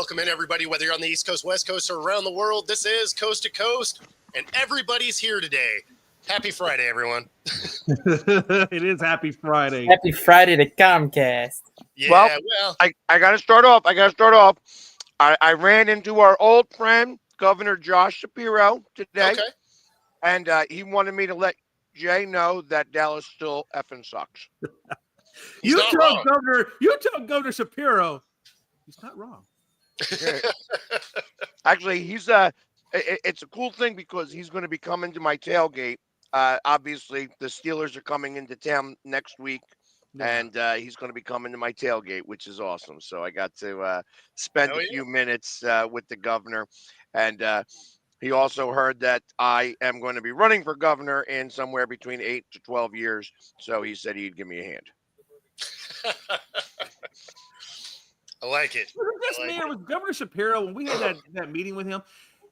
welcome in everybody, whether you're on the East Coast, West Coast, or around the world. This is Coast to Coast, and everybody's here today. Happy Friday, everyone. It is Happy Friday. Happy Friday to Comcast. Yeah, well I got to start off. I ran into our old friend, Governor Josh Shapiro, today. Okay. And he wanted me to let Jay know that Dallas still effing sucks. You tell Governor Shapiro, he's not wrong. Actually, it's a cool thing because he's going to be coming to my tailgate. Obviously, the Steelers are coming into town next week, and he's going to be coming to my tailgate, which is awesome. So I got to spend a few minutes with the governor, and he also heard that I am going to be running for governor in somewhere between 8 to 12 years. So he said he'd give me a hand. I like it. With Governor Shapiro, when we had that meeting with him,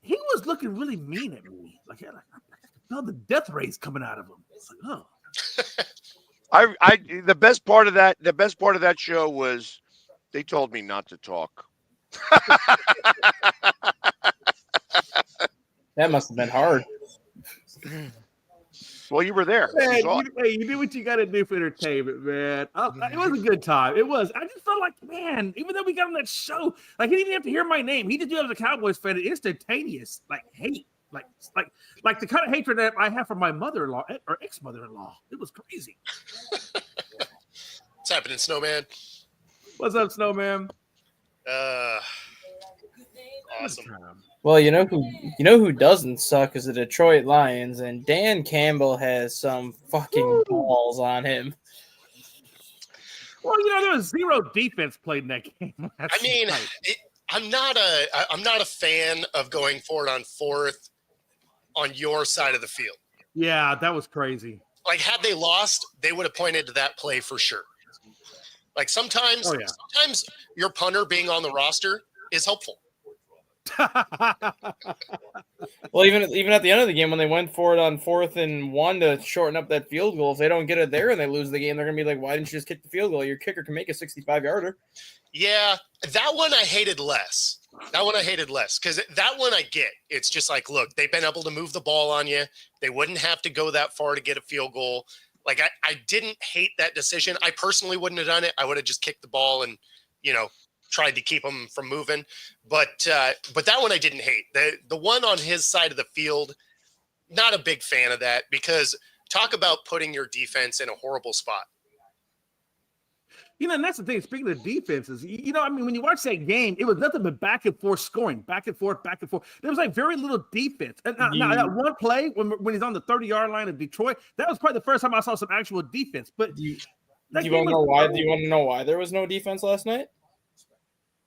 he was looking really mean at me. Like the death rays coming out of him. It's like, oh. The best part of that show was they told me not to talk. That must have been hard. Well, you were there. Man, you do what you got to do for entertainment, man. It was a good time. It was. I just felt like, man, even though we got on that show, like he didn't even have to hear my name. He just knew I was a Cowboys fan. Instantaneous, like hate, like the kind of hatred that I have for my mother-in-law or ex-mother-in-law. It was crazy. What's happening, Snowman? What's up, Snowman? Awesome. Well, you know who doesn't suck is the Detroit Lions, and Dan Campbell has some fucking balls on him. Well, there was zero defense played in that game. I'm not a fan of going forward on fourth on your side of the field. Yeah, that was crazy. Like, had they lost, they would have pointed to that play for sure. Like sometimes your punter being on the roster is helpful. Well, even at the end of the game when they went for it on 4th and 1 to shorten up that field goal, if they don't get it there and they lose the game, they're gonna be like, "Why didn't you just kick the field goal? Your kicker can make a 65-yarder." Yeah, that one I hated less. Because that one I get. It's just like, look, they've been able to move the ball on you. They wouldn't have to go that far to get a field goal. Like I didn't hate that decision. I personally wouldn't have done it. I would have just kicked the ball and tried to keep them from moving. But that one I didn't hate. The one on his side of the field, not a big fan of that, because talk about putting your defense in a horrible spot. And that's the thing. Speaking of defenses, when you watch that game, it was nothing but back and forth scoring, back and forth. There was like very little defense. And now that one play when he's on the 30-yard line of Detroit, that was probably the first time I saw some actual defense. But do you want to know why? Do you want to know why there was no defense last night?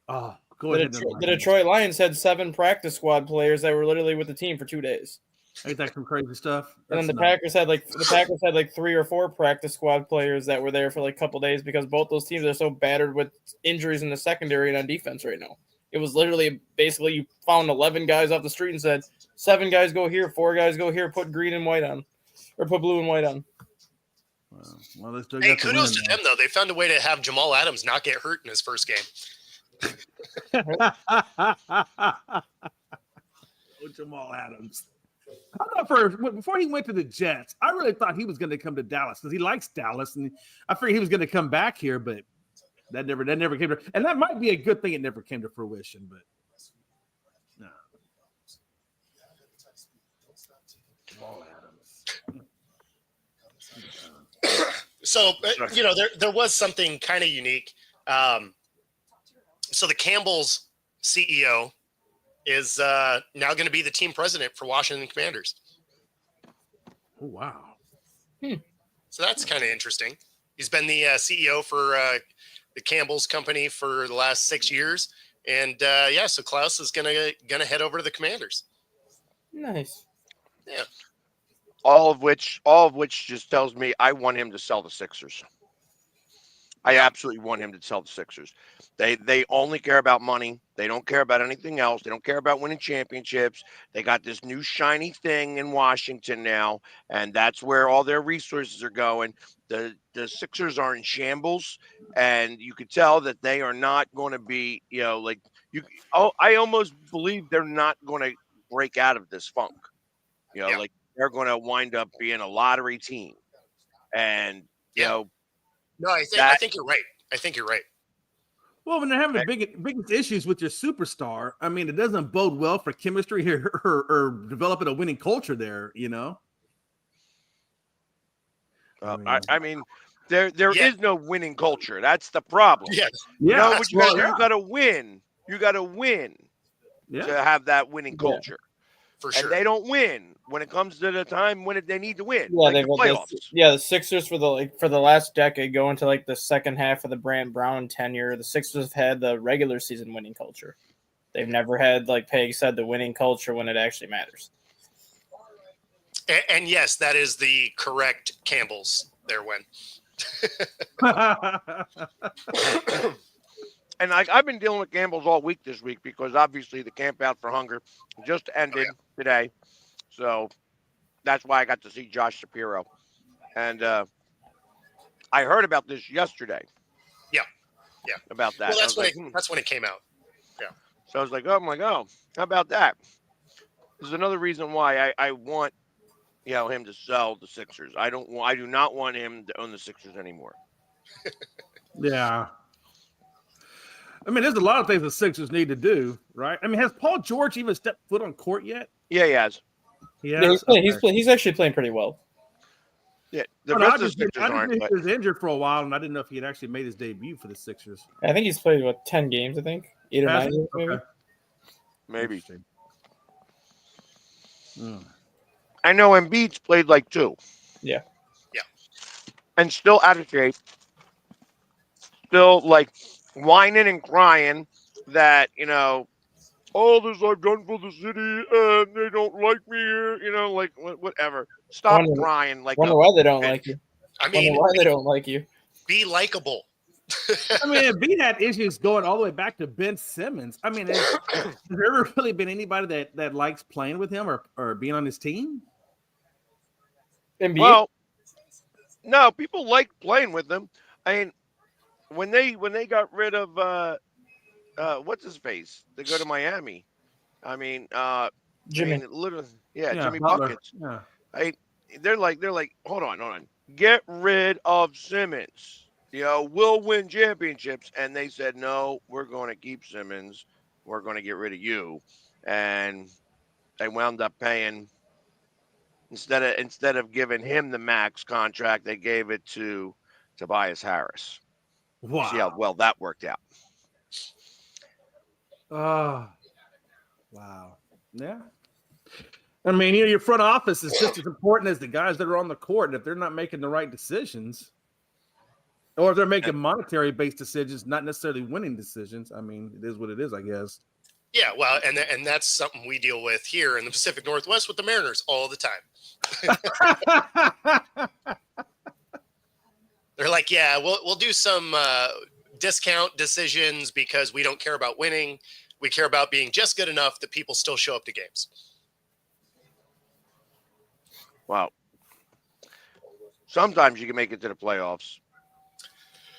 Oh, go ahead. The Detroit Lions had 7 practice squad players that were literally with the team for 2 days. Ain't that some crazy stuff? And then the Packers had like 3 or 4 practice squad players that were there for like a couple days because both those teams are so battered with injuries in the secondary and on defense right now. It was literally basically you found 11 guys off the street and said 7 guys go here, 4 guys go here, put green and white on, or put blue and white on. Well, hey, kudos to them though. They found a way to have Jamal Adams not get hurt in his first game. Jamal Adams. I thought before he went to the Jets, I really thought he was going to come to Dallas because he likes Dallas, and I figured he was going to come back here, but that never came to. And that might be a good thing; it never came to fruition. But no, Jamal Adams. So there was something kind of unique. So the Campbell's CEO is now going to be the team president for Washington Commanders. Oh, wow. So that's kind of interesting. He's been the CEO for the Campbell's company for the last 6 years. And so Klaus is gonna head over to the Commanders. Nice. Yeah. All of which just tells me I want him to sell the Sixers. I absolutely want him to tell the Sixers. They only care about money. They don't care about anything else. They don't care about winning championships. They got this new shiny thing in Washington now, and that's where all their resources are going. The Sixers are in shambles, and you could tell that they are not going to be, like you. Oh, I almost believe they're not going to break out of this funk. Yeah. Like they're going to wind up being a lottery team, and No, I that- think you're right. I think you're right. Well, when they're having the biggest issues with your superstar, I mean, it doesn't bode well for chemistry or developing a winning culture there, I mean, there Yeah. is no winning culture. That's the problem. Yeah. You know Yeah, what you got to do? yeah. You got to win. You got to win Yeah. to have that winning Yeah. culture. For sure. And they don't win when it comes to the time when they need to win. Yeah, like they've the playoffs. the Sixers for the last decade, going to like the second half of the Brant Brown tenure, the Sixers have had the regular season winning culture. They've never had, like Peg said, the winning culture when it actually matters. And yes, that is the correct Campbell's there when. And I've been dealing with Campbell's all week this week because obviously the Camp Out for Hunger just ended today. So that's why I got to see Josh Shapiro. And I heard about this yesterday. Yeah. About that. Well, I was like, that's when it came out. So I was like, how about that? This is another reason why I want him to sell the Sixers. I do not want him to own the Sixers anymore. Yeah. I mean, there's a lot of things the Sixers need to do, right? I mean, has Paul George even stepped foot on court yet? Yeah, he has. Yeah, he's actually playing pretty well. Yeah, the But rest I of the just Sixers aren't. knew But he was injured for a while, and I didn't know if he had actually made his debut for the Sixers. I think he's played 10 games. I think 8 or Has 9 he? games, maybe. Okay. maybe. Interesting. Mm. I know Embiid's played like 2. Yeah. And still out of shape. Still like whining and crying that, all this I've done for the city and they don't like me here, like whatever. Stop Wonder- crying like Wonder a why they don't bitch. like you. I Wonder mean, why they don't like you. be likable. I mean, Embiid had issues going all the way back to Ben Simmons. I mean, has there ever really been anybody that likes playing with him or being on his team? Embiid? Well, no, people like playing with them. I mean, when they got rid of what's his face to go to Miami. I mean, Jimmy. literally, Jimmy Butler. Buckets. Yeah. They're like, hold on, get rid of Simmons. We'll win championships, and they said no, we're going to keep Simmons. We're going to get rid of you, and they wound up paying instead of giving him the max contract, they gave it to Tobias Harris. Wow. See how well that worked out. Oh, wow. Yeah. I mean, your front office is just as important as the guys that are on the court. And if they're not making the right decisions, or if they're making monetary-based decisions, not necessarily winning decisions, I mean, it is what it is, I guess. Yeah, well, and that's something we deal with here in the Pacific Northwest with the Mariners all the time. They're like, yeah, we'll do some discount decisions because we don't care about winning. We care about being just good enough that people still show up to games. Wow. Sometimes you can make it to the playoffs.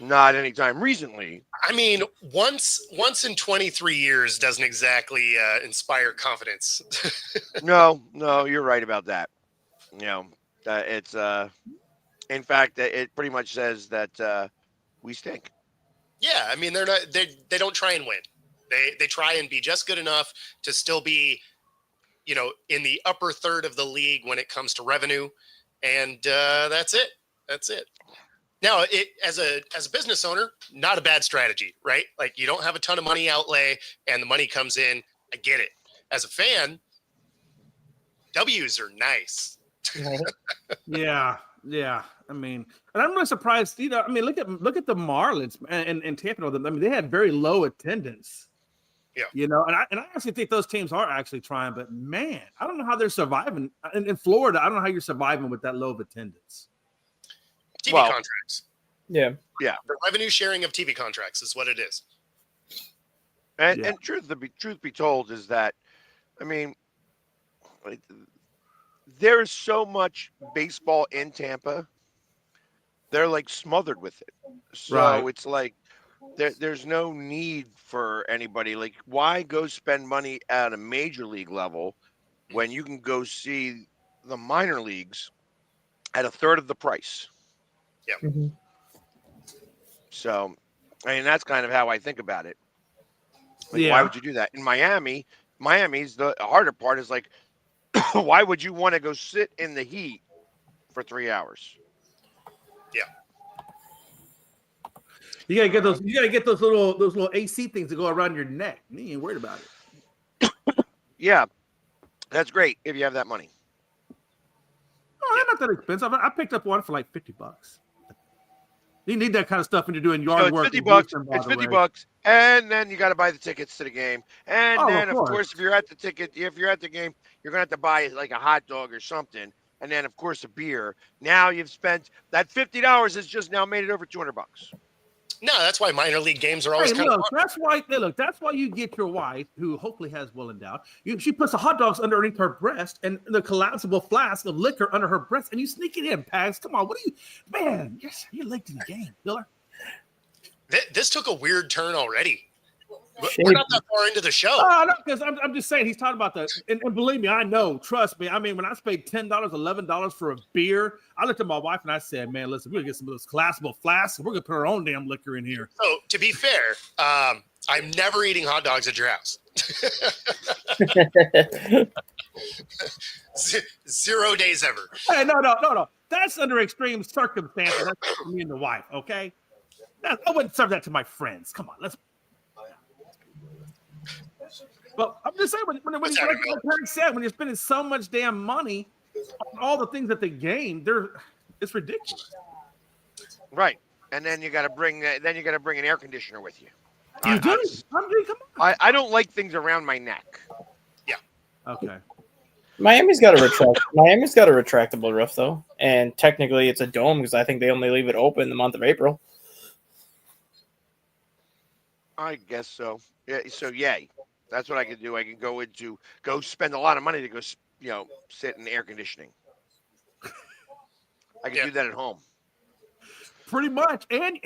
Not anytime recently. I mean, once in 23 years doesn't exactly inspire confidence. No, you're right about that. It's in fact, it pretty much says that we stink. Yeah, I mean, they don't try and win. They try and be just good enough to still be, in the upper third of the league when it comes to revenue, and that's it. That's it. Now, as a business owner, not a bad strategy, right? Like, you don't have a ton of money outlay, and the money comes in. I get it. As a fan, W's are nice. Yeah. I mean, and I'm not surprised. I mean, look at the Marlins and Tampa. I mean, they had very low attendance. Yeah. And I actually think those teams are actually trying, but man, I don't know how they're surviving in Florida. I don't know how you're surviving with that low of attendance. TV Well, contracts. Yeah. The revenue sharing of TV contracts is what it is. And truth be told is that, I mean, like, there is so much baseball in Tampa. They're like smothered with it. So Right. it's like there's no need for anybody. Like, why go spend money at a major league level when you can go see the minor leagues at a third of the price? Mhm. So, I mean, that's kind of how I think about it. Like, Yeah. why would you do that? In Miami's the harder part is like, why would you want to go sit in the heat for 3 hours? You gotta get those. You gotta get those little AC things that go around your neck. You ain't worried about it. Yeah, that's great if you have that money. Oh, they're not that expensive. I picked up one for like $50. You need that kind of stuff when you're doing yard So it's work. 50 in bucks. Houston, by It's the 50 way. bucks, and then you got to buy the tickets to the game. And Oh, then, of of course. course, if you're at the game, you're gonna have to buy like a hot dog or something, and then of course a beer. Now you've spent that $50 has just now made it over $200. No, that's why minor league games are always Hey, kind of look, that's why you get your wife, who hopefully has well endowed. She puts the hot dogs underneath her breast and the collapsible flask of liquor under her breast, and you sneak it in, Pags. Come on, what are you, man? You're late to the game, Miller. This took a weird turn already. We're not that far into the show. Oh, no, because I'm just saying he's talking about and believe me, I know. Trust me. I mean, when I paid $10, $11 for a beer, I looked at my wife and I said, "Man, listen, we're gonna get some of those collapsible flasks. And we're gonna put our own damn liquor in here." So to be fair, I'm never eating hot dogs at your house. 0 days ever. Hey, no. That's under extreme circumstances. That's for me and the wife. Okay, I wouldn't serve that to my friends. Come on, let's. Well, I'm just saying, when What's like that, Eric said, when you're spending so much damn money on all the things at the game, it's ridiculous. Right, and then you got to bring an air conditioner with you. You do? Come on. I don't like things around my neck. Okay. Miami's got a retractable roof though, and technically it's a dome because I think they only leave it open the month of April. I guess so. Yeah. So yay, that's what I can do. I can go spend a lot of money to go, sit in air conditioning. I can do that at home. Pretty much, and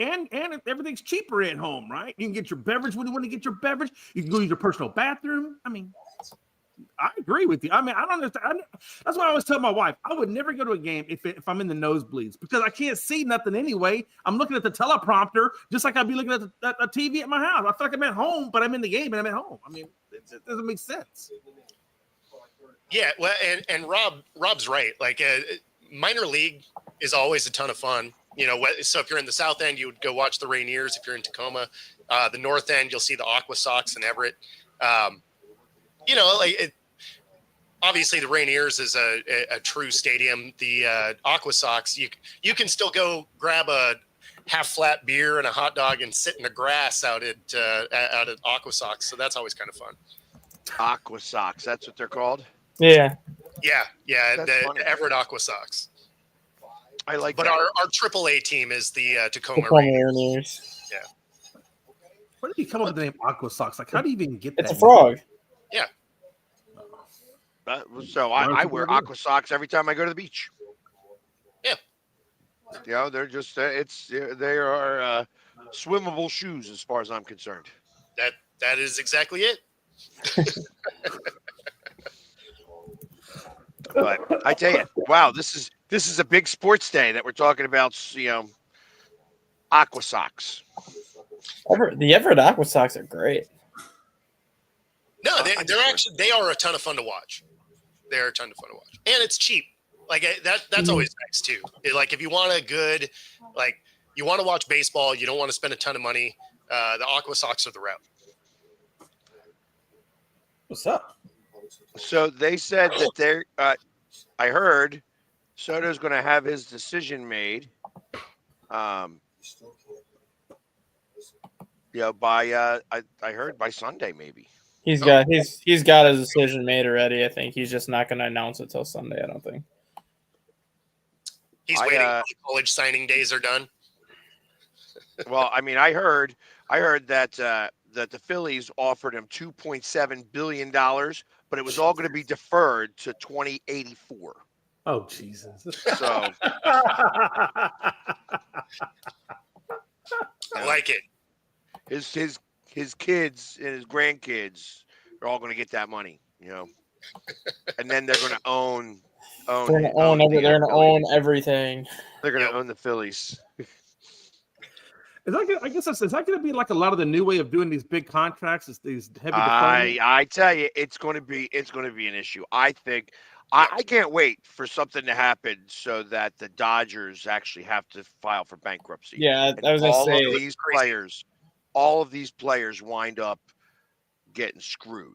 everything's cheaper at home, right? You can get your beverage when you want to get your beverage. You can go use your personal bathroom. I mean, I agree with you. I mean, I don't understand. That's why I always tell my wife I would never go to a game if I'm in the nosebleeds because I can't see nothing anyway. I'm looking at the teleprompter just like I'd be looking at a TV at my house. I feel like I'm at home, but I'm in the game and I'm at home. I mean, it doesn't make sense. Yeah, well, and Rob's right. Like, minor league is always a ton of fun. So if you're in the South End, you would go watch the Rainiers. If you're in Tacoma, the North End, you'll see the Aqua Sox and Everett. Obviously the Rainiers is a true stadium. The Aqua Sox, you can still go grab a half flat beer and a hot dog and sit in the grass out at Aqua Sox. So that's always kind of fun. Aqua Sox, that's what they're called. Yeah. Yeah. That's The funny. Everett Aqua Sox. I like But that. our AAA team is the Tacoma Tacoma Rainiers. Rainiers. Yeah. Where did you come up with the name Aqua Sox? Like, how do you even get that? It's a frog. Yeah. So I wear Aqua Socks every time I go to the beach. Yeah. They're just they are swimmable shoes as far as I'm concerned. That is exactly it. But I tell you, wow, this is a big sports day that we're talking about. Aqua Sox. The Everett Aqua Sox are great. No, they are a ton of fun to watch. They're a ton of fun to watch, and it's cheap. Like that's always nice too. Like if you want you want to watch baseball, you don't want to spend a ton of money. The Aqua Sox are the route. What's up? So they said that they're. I heard Soto's going to have his decision made. By I heard by Sunday maybe. He's got his decision made already. I think he's just not going to announce it till Sunday. I don't think. He's waiting until college signing days are done. Well, I mean, I heard that that the Phillies offered him $2.7 billion, but it was all going to be deferred to 2084. Oh Jesus! So I like it. his kids and his grandkids are all going to get that money, and then they're going to own They're gonna own the, they're gonna Phillies. own everything. They're going to Yep. own the Phillies. I guess is that going to be like a lot of the new way of doing these big contracts? Is these heavy deferment? I tell you, it's going to be an issue. I think I can't wait for something to happen so that the Dodgers actually have to file for bankruptcy. Yeah, And I was gonna all say. of these players wind up getting screwed.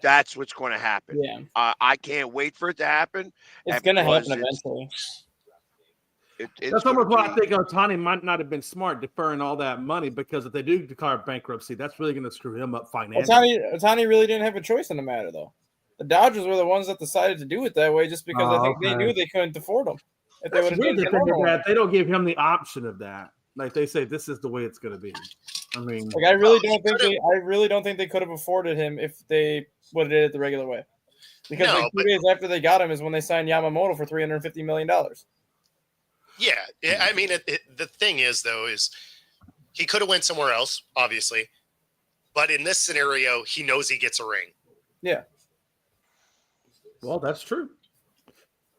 That's what's going to happen. Yeah, I can't wait for it to happen. it's gonna because happen eventually. It's That's gonna almost why I be- think Otani might not have been smart deferring all that money, because if they do declare bankruptcy, that's really going to screw him up financially. Otani really didn't have a choice in the matter, though. The Dodgers were the ones that decided to do it that way, just because I think they okay. knew they couldn't afford him. If they would That's have weird done that it normal. they don't give him the option of that. Like they say, this is the way it's going to be. I mean, Like I really don't think they could have afforded him if they would have did it the regular way. Because No, like 2 days after they got him is when they signed Yamamoto for $350 million. Yeah. I mean, the thing is, though, is he could have went somewhere else, obviously. But in this scenario, he knows he gets a ring. Yeah. well, that's true.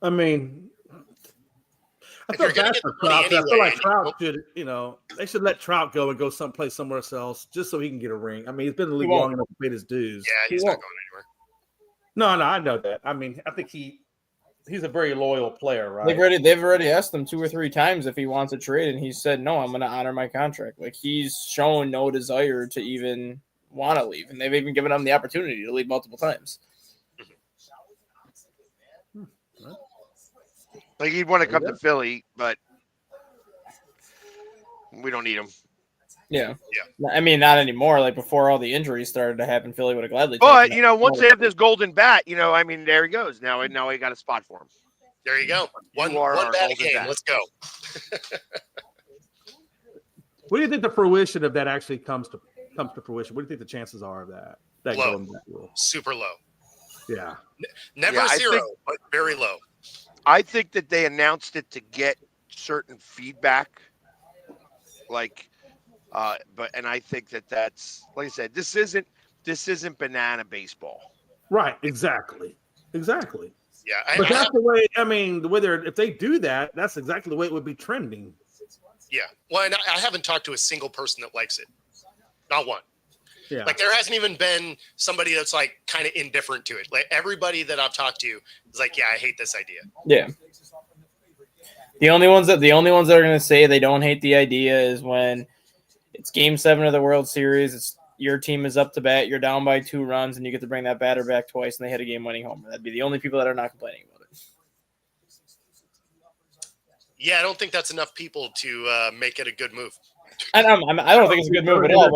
I mean, I If feel you're gonna bad get for the money Trout. I feel anyway, like and Trout should, they should let Trout go and go someplace somewhere else just so he can get a ring. I mean, he's been in the league won't. long enough to pay his dues. Yeah, he's He not won't. going anywhere. No, I know that. I mean, I think he's a very loyal player, right? They've already asked him 2 or 3 times if he wants a trade, and he said no. I'm going to honor my contract. Like he's shown no desire to even want to leave, and they've even given him the opportunity to leave multiple times. like he'd want to come Yeah. to Philly, but we don't need him. Yeah. I mean, not anymore. Like before all the injuries started to happen, Philly would have gladly. But taken him. once they have this golden bat, I mean, there he goes. Now we got a spot for him. There you go. One are bat our a golden game. bat. Let's go. What do you think the fruition of that actually comes to fruition? What do you think the chances are of that? That Low. going back rule? Super low. Yeah. Never Yeah, I zero, think- but very low. I think that they announced it to get certain feedback, and I think that's like I said, this isn't banana baseball. Right. Exactly. Yeah, But that's the way. I mean, if they do that, that's exactly the way it would be trending. yeah. Well, and I haven't talked to a single person that likes it. Not one. Yeah. Like there hasn't even been somebody that's like kind of indifferent to it. Like everybody that I've talked to is like, yeah, I hate this idea. Yeah. The only ones that are going to say they don't hate the idea is when it's Game 7 of the World Series. It's your team is up to bat. You're down by 2 runs, and you get to bring that batter back twice, and they hit a game-winning homer. That'd be the only people that are not complaining about it. Yeah, I don't think that's enough people to make it a good move. I don't think it's a good move at all,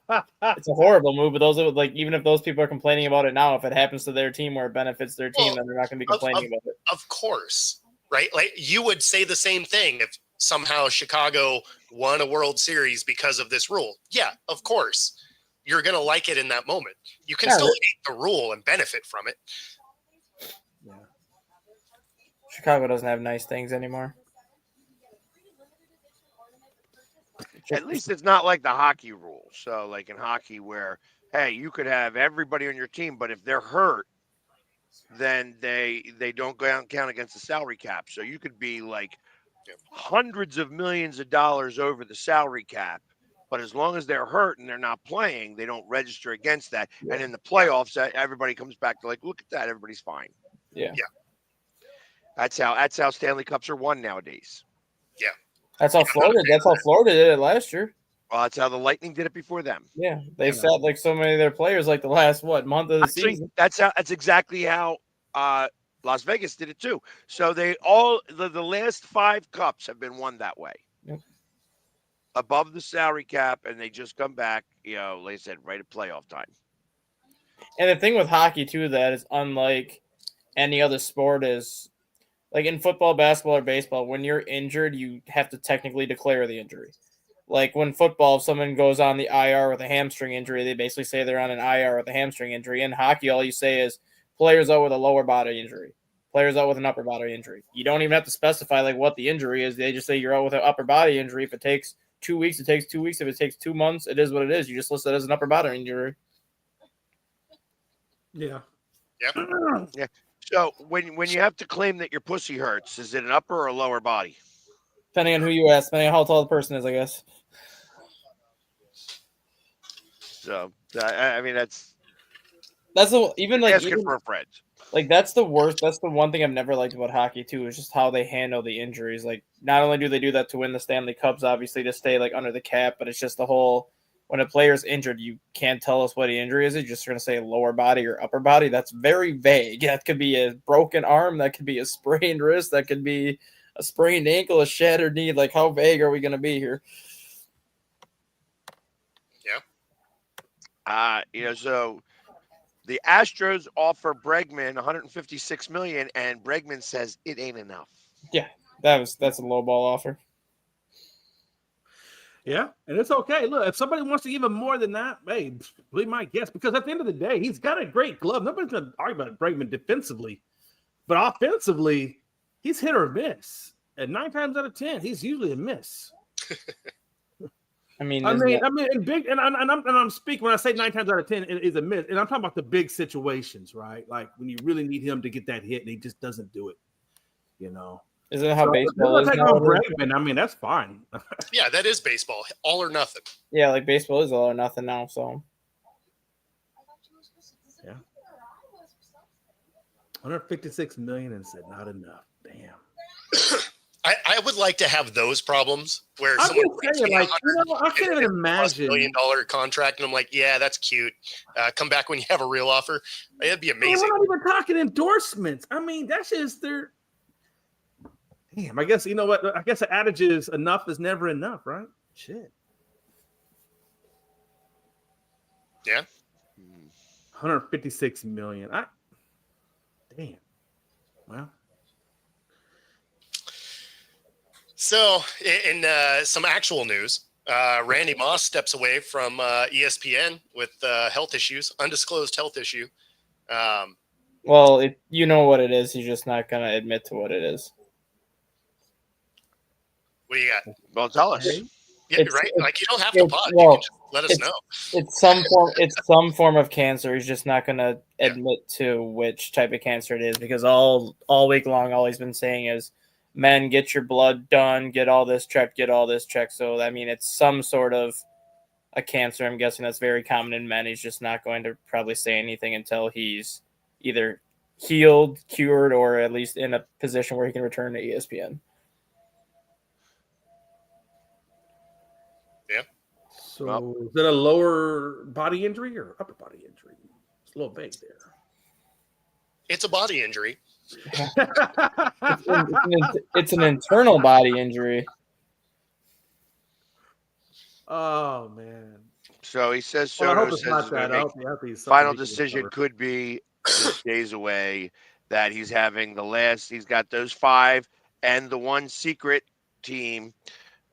but it's a horrible move. But those are like, even if those people are complaining about it now, if it happens to their team where it benefits their team, Well, then they're not going to be complaining about it. Of course, right? Like you would say the same thing if somehow Chicago won a World Series because of this rule. Yeah, of course. You're going to like it in that moment. You can Yeah, still right. hate the rule and benefit from it. Chicago doesn't have nice things anymore. At least it's not like the hockey rule. So, like in hockey, where hey, you could have everybody on your team, but if they're hurt, then they don't count against the salary cap. So you could be like hundreds of millions of dollars over the salary cap, but as long as they're hurt and they're not playing, they don't register against that. And in the playoffs, everybody comes back to like, look at that, everybody's fine. Yeah. That's how Stanley Cups are won nowadays. That's how Florida did it last year. Well, that's how the Lightning did it before them. Yeah, they sat like so many of their players like the last month of the Actually, season. that's exactly how Las Vegas did it too. So they all the last 5 cups have been won that way. Yep. Above the salary cap, and they just come back, like I said, right at playoff time. And the thing with hockey too, that is unlike any other sport, is like in football, basketball, or baseball, when you're injured, you have to technically declare the injury. Like when football, if someone goes on the IR with a hamstring injury, they basically say they're on an IR with a hamstring injury. In hockey, all you say is players out with a lower body injury, players out with an upper body injury. You don't even have to specify like what the injury is. They just say you're out with an upper body injury. If it takes 2 weeks, it takes 2 weeks. If it takes 2 months, it is what it is. You just list it as an upper body injury. Yeah. Yep. So when you have to claim that your pussy hurts, is it an upper or a lower body? Depending on who you ask, depending on how tall the person is, I guess. So I mean that's even like asking for a friend. Like that's the worst. That's the one thing I've never liked about hockey too, is just how they handle the injuries. Like not only do they do that to win the Stanley Cups, obviously to stay like under the cap, but it's just the whole when a player's injured, you can't tell us what the injury is. You're just going to say lower body or upper body. That's very vague. That could be a broken arm. That could be a sprained wrist. That could be a sprained ankle, a shattered knee. Like how vague are we going to be here? So the Astros offer Bregman 156 million, and Bregman says it ain't enough. Yeah, that's a low ball offer. Yeah, and it's okay. Look, if somebody wants to give him more than that, hey, be my guess. Because at the end of the day, he's got a great glove. Nobody's going to argue about Bregman defensively, but offensively, he's hit or miss. And 9 times out of 10, he's usually a miss. I mean, I'm speaking when I say 9 times out of 10 it is a miss, and I'm talking about the big situations, right? Like when you really need him to get that hit, and he just doesn't do it. You know, isn't that how baseball is? Bregman, I mean, that's fine. Yeah, that is baseball, all or nothing. Yeah, like baseball is all or nothing now. So, yeah, 156 million and said not enough. Damn. I would like to have those problems where I'm someone just saying, like, I can't even imagine $1 million contract, and I'm like, yeah, that's cute. Come back when you have a real offer. It'd be amazing. We're not even talking endorsements. I mean, that's just their. Damn, I guess you know what? I guess the adage is enough is never enough, right? Shit. Yeah. 156 million. Damn. Well. So, in some actual news, Randy Moss steps away from ESPN with health issues, undisclosed health issue. Well, you know what it is. He's just not going to admit to what it is. What do you got? Well, tell us. Yeah, right? Like you don't have to pod. You can just let us know. It's some form of cancer. He's just not going to admit to which type of cancer it is, because all week long, all he's been saying is, men, get your blood done, get all this checked. So, I mean, it's some sort of a cancer. I'm guessing that's very common in men. He's just not going to probably say anything until he's either healed, cured, or at least in a position where he can return to ESPN. Yeah. So, is it a lower body injury or upper body injury? It's a little vague there. It's a body injury. It's an internal body injury. Oh man! So he says Soto says final decision could be just days away. That he's having he's got those 5 and the one secret team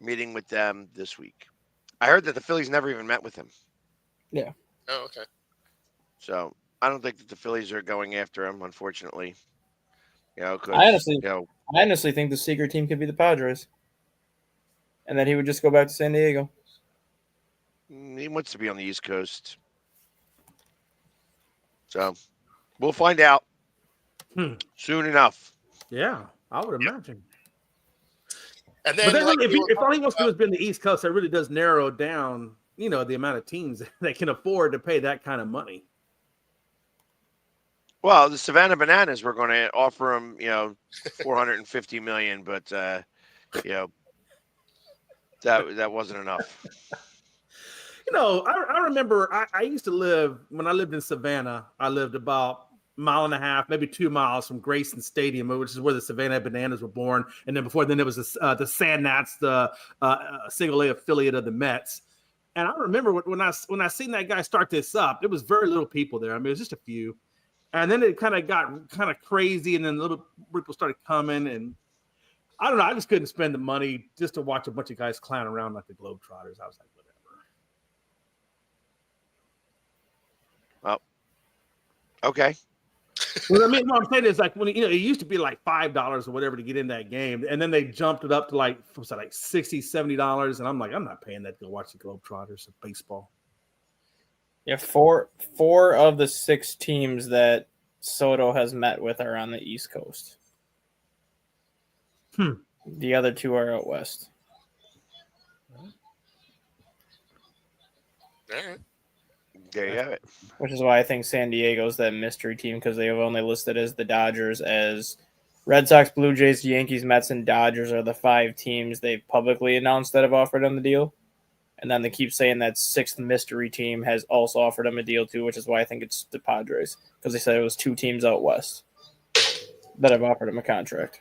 meeting with them this week. I heard that the Phillies never even met with him. Yeah. Oh, okay. So I don't think that the Phillies are going after him, unfortunately. I honestly think the secret team could be the Padres, and then he would just go back to San Diego. He wants to be on the East Coast, so we'll find out soon enough. Yeah, I would imagine. And then, if all he wants to do is be on the East Coast, that really does narrow down, the amount of teams that can afford to pay that kind of money. Well, the Savannah Bananas were going to offer him, $450 million, but that wasn't enough. I remember I used to live when I lived in Savannah. I lived about a mile and a half, maybe 2 miles from Grayson Stadium, which is where the Savannah Bananas were born. And then before then, there was the Sand Gnats, the single A affiliate of the Mets. And I remember when I seen that guy start this up, there was very little people there. I mean, it was just a few. And then it kind of got kind of crazy, and then little people started coming. And I don't know. I just couldn't spend the money just to watch a bunch of guys clown around like the Globetrotters. I was like, whatever. Okay. Well, I mean, what I'm saying is like when it used to be like $5 or whatever to get in that game, and then they jumped it up to like $60, $70, and I'm like, I'm not paying that to go watch the Globetrotters of baseball. Yeah, four of the 6 teams that Soto has met with are on the East Coast. The other 2 are out west. All right. There you have it. Which is why I think San Diego's that mystery team, because they have only listed as the Dodgers, as Red Sox, Blue Jays, Yankees, Mets, and Dodgers are the 5 teams they've publicly announced that have offered him the deal. And then they keep saying that 6th mystery team has also offered him a deal too, which is why I think it's the Padres, because they said it was 2 teams out west that have offered him a contract.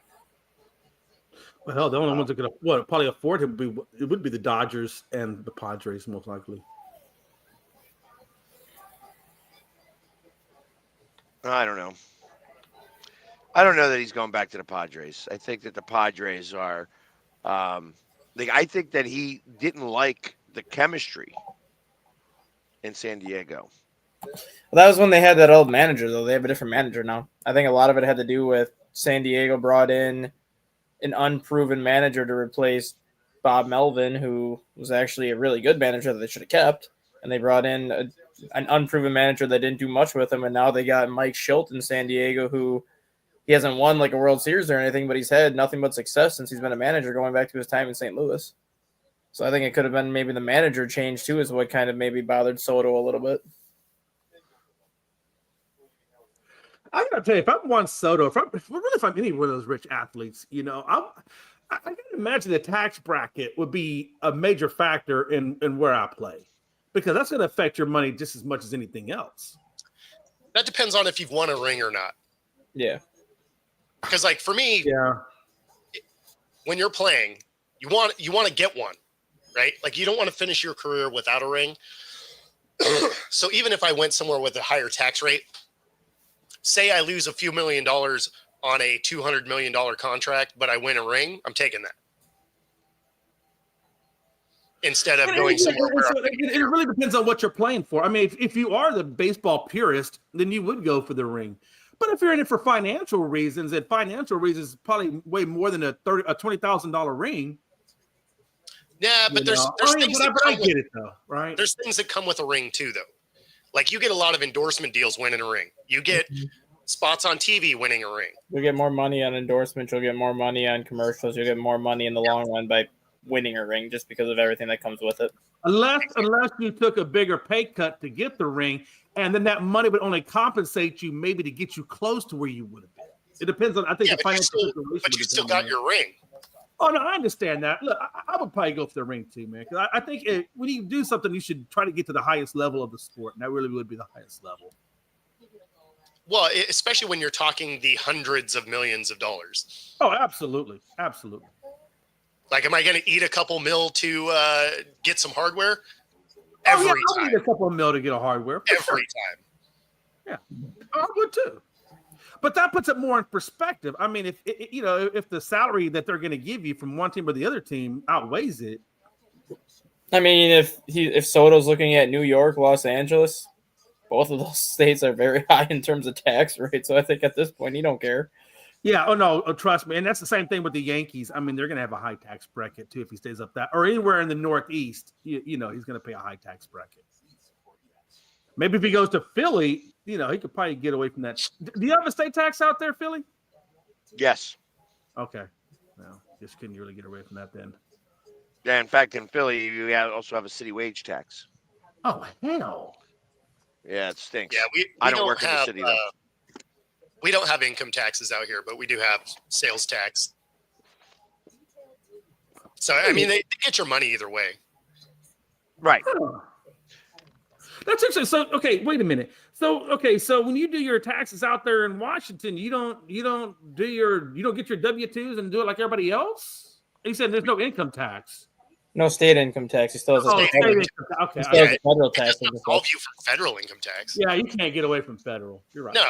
Well, hell, the only ones that could probably afford him would be the Dodgers and the Padres, most likely. I don't know. I don't know that he's going back to the Padres. I think that the Padres are I think that he didn't like the chemistry in San Diego. Well, that was when they had that old manager, though. They have a different manager now. I think a lot of it had to do with San Diego brought in an unproven manager to replace Bob Melvin, who was actually a really good manager that they should have kept. And they brought in an unproven manager that didn't do much with him. And now they got Mike Schilt in San Diego, who he hasn't won like a World Series or anything, but he's had nothing but success since he's been a manager going back to his time in St. Louis. So I think it could have been maybe the manager change too is what kind of maybe bothered Soto a little bit. I gotta tell you, if I'm Juan Soto, if I'm any one of those rich athletes, I can imagine the tax bracket would be a major factor in where I play, because that's going to affect your money just as much as anything else. That depends on if you've won a ring or not. Yeah. Because like for me, when you're playing, you want to get one, right? Like you don't want to finish your career without a ring. So even if I went somewhere with a higher tax rate, say I lose a few $1 million on a $200 million contract, but I win a ring, I'm taking that. Instead of going somewhere where it really depends on what you're playing for. I mean, if you are the baseball purist, then you would go for the ring. But if you're in it for financial reasons, and financial reasons probably way more than a $20,000 ring. Yeah, but there's things that I get it though, right? There's things that come with a ring too, though. Like you get a lot of endorsement deals winning a ring. You get spots on TV winning a ring. You'll get more money on endorsements. You'll get more money on commercials. You'll get more money in the long run by winning a ring just because of everything that comes with it. Unless you took a bigger pay cut to get the ring, and then that money would only compensate you maybe to get you close to where you would have been. It depends on, I think, the financial situation. But you still got your ring. Oh, no, I understand that. Look, I would probably go for the ring too, man. Because I think when you do something, you should try to get to the highest level of the sport. And that really would be the highest level. Well, especially when you're talking the hundreds of millions of dollars. Oh, absolutely. Absolutely. Like, am I going to eat a couple mil to get some hardware? Every time. I need a couple of mil to get a hardware. Every time. Yeah, I would too. But that puts it more in perspective. I mean, if the salary that they're going to give you from one team or the other team outweighs it. I mean, if Soto's looking at New York, Los Angeles, both of those states are very high in terms of tax rate. So I think at this point, he don't care. Yeah. Oh no. Trust me. And that's the same thing with the Yankees. I mean, they're going to have a high tax bracket too if he stays up that, or anywhere in the Northeast. He's going to pay a high tax bracket. Maybe if he goes to Philly, he could probably get away from that. Do you have a state tax out there, Philly? Yes. Okay. Well, just couldn't really get away from that then. Yeah. In fact, in Philly, you also have a city wage tax. Oh hell. Yeah, it stinks. Yeah, we I don't work in the city though. We don't have income taxes out here, but we do have sales tax. So I mean, they get your money either way. Right. Huh. That's interesting. So, okay, wait a minute. So when you do your taxes out there in Washington, you don't get your W-2s and do it like everybody else? He said there's no income tax. No state income tax. He still has a Okay. he still has a federal It tax. doesn't absolve you from federal income tax. Yeah, you can't get away from federal. You're right. No.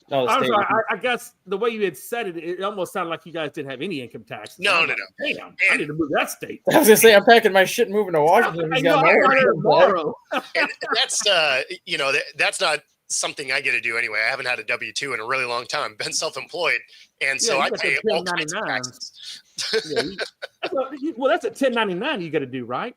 No, the I'm state. sorry. I guess the way you had said it, it almost sounded like you guys didn't have any income tax. No. Damn, I need to move that state. I was gonna say I'm packing my shit and moving to Washington. I He's know. got I'm married. out there tomorrow. And that's that's not something I get to do anyway. I haven't had a W-2 in a really long time. Been self-employed, and so Yeah, you I got pay the all kinds of 1099s. taxes. Well, that's a 1099 you got to do, right?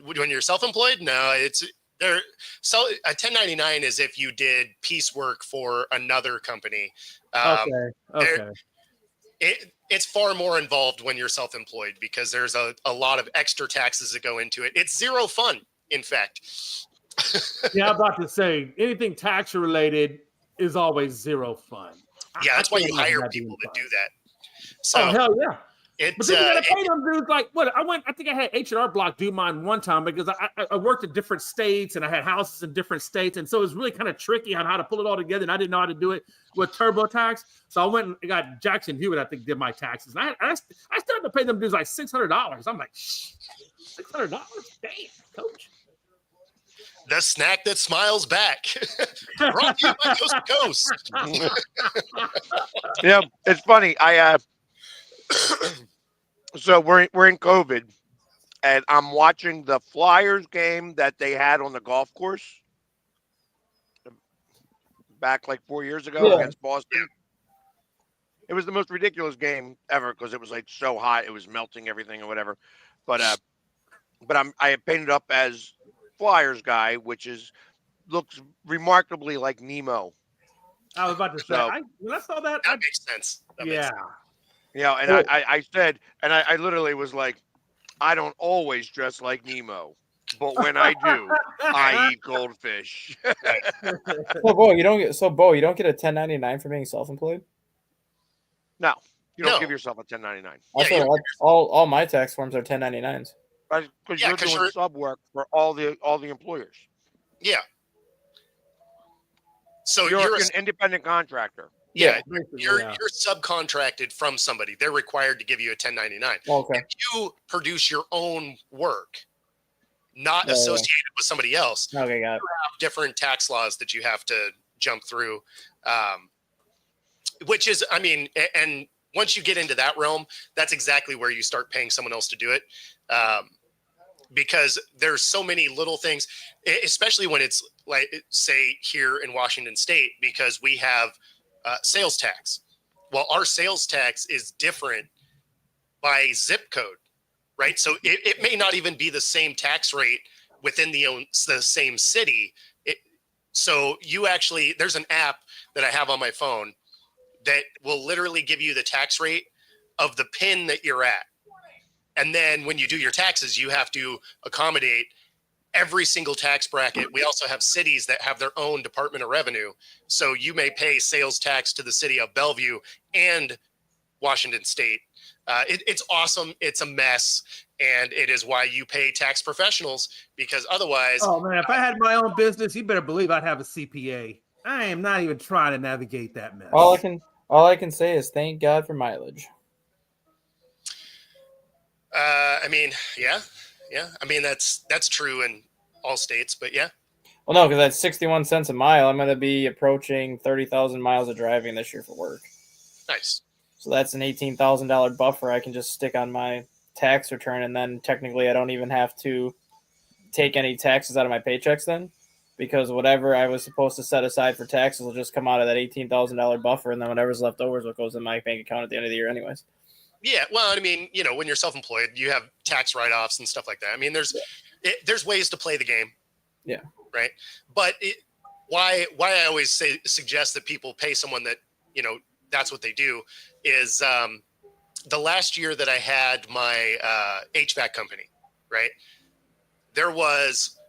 When you're self-employed, no, it's there. So a 1099 is if you did piecework for another company. Okay. It's far more involved when you're self-employed because there's a lot of extra taxes that go into it. It's zero fun, in fact. Yeah, I'm about to say anything tax related is always zero fun. Yeah, that's why you can't imagine hire that being people to fun. do that. So Oh hell yeah! it's But then you gotta pay them dudes like what? I think I had H&R Block do mine one time because I worked in different states and I had houses in different states, and so it was really kind of tricky on how to pull it all together. And I didn't know how to do it with TurboTax, so I went and got Jackson Hewitt. I think did my taxes, and I started to pay them dudes like $600. I'm like, $600? Damn, coach. the snack that smiles back. Brought to you by Coast to Coast. Yeah, it's funny. So we're in COVID, and I'm watching the Flyers game that they had on the golf course back like 4 years ago against Boston. It was the most ridiculous game ever because it was like so hot, it was melting everything or whatever. But I had painted up as Flyers guy, which looks remarkably like Nemo. I was about to say when I saw that. That makes sense. That makes sense. Yeah, and I said, and I literally was like, I don't always dress like Nemo, but when I do, I eat goldfish. Bo, you don't get a 1099 for being self-employed. No, you don't No. give yourself a 1099 Yeah, All my tax forms are 1099s. because Yeah, you're 'cause doing you're- sub work for all the employers. Yeah. So You're an independent contractor. yeah, Basically, you're yeah. subcontracted from somebody. They're required to give you a 1099. Okay. If you produce your own work, not Yeah, yeah. associated with somebody else, Okay, got it. different tax laws that you have to jump through. Which is, I mean, and once you get into that realm, that's exactly where you start paying someone else to do it. Because there's so many little things, especially when it's like, say, here in Washington State, because we have sales tax. Well, our sales tax is different by zip code, right? So it may not even be the same tax rate within the same city. So there's an app that I have on my phone that will literally give you the tax rate of the pin that you're at. And then when you do your taxes, you have to accommodate every single tax bracket. We also have cities that have their own Department of Revenue. So you may pay sales tax to the city of Bellevue and Washington State. It's awesome. It's a mess. And it is why you pay tax professionals, because otherwise. Oh man, if I had my own business, you better believe I'd have a CPA. I am not even trying to navigate that mess. All I can say is thank God for mileage. I mean, yeah. I mean, that's true in all states, but yeah. Well, no, because that's 61 cents a mile. I'm going to be approaching 30,000 miles of driving this year for work. Nice. So that's an $18,000 buffer I can just stick on my tax return, and then technically I don't even have to take any taxes out of my paychecks then, because whatever I was supposed to set aside for taxes will just come out of that $18,000 buffer, and then whatever's left over is what goes in my bank account at the end of the year anyways. Yeah, well, I mean, when you're self-employed, you have tax write-offs and stuff like that. I mean, there's ways to play the game. Yeah. Right. But why I always suggest that people pay someone that, that's what they do is the last year that I had my HVAC company, right? There was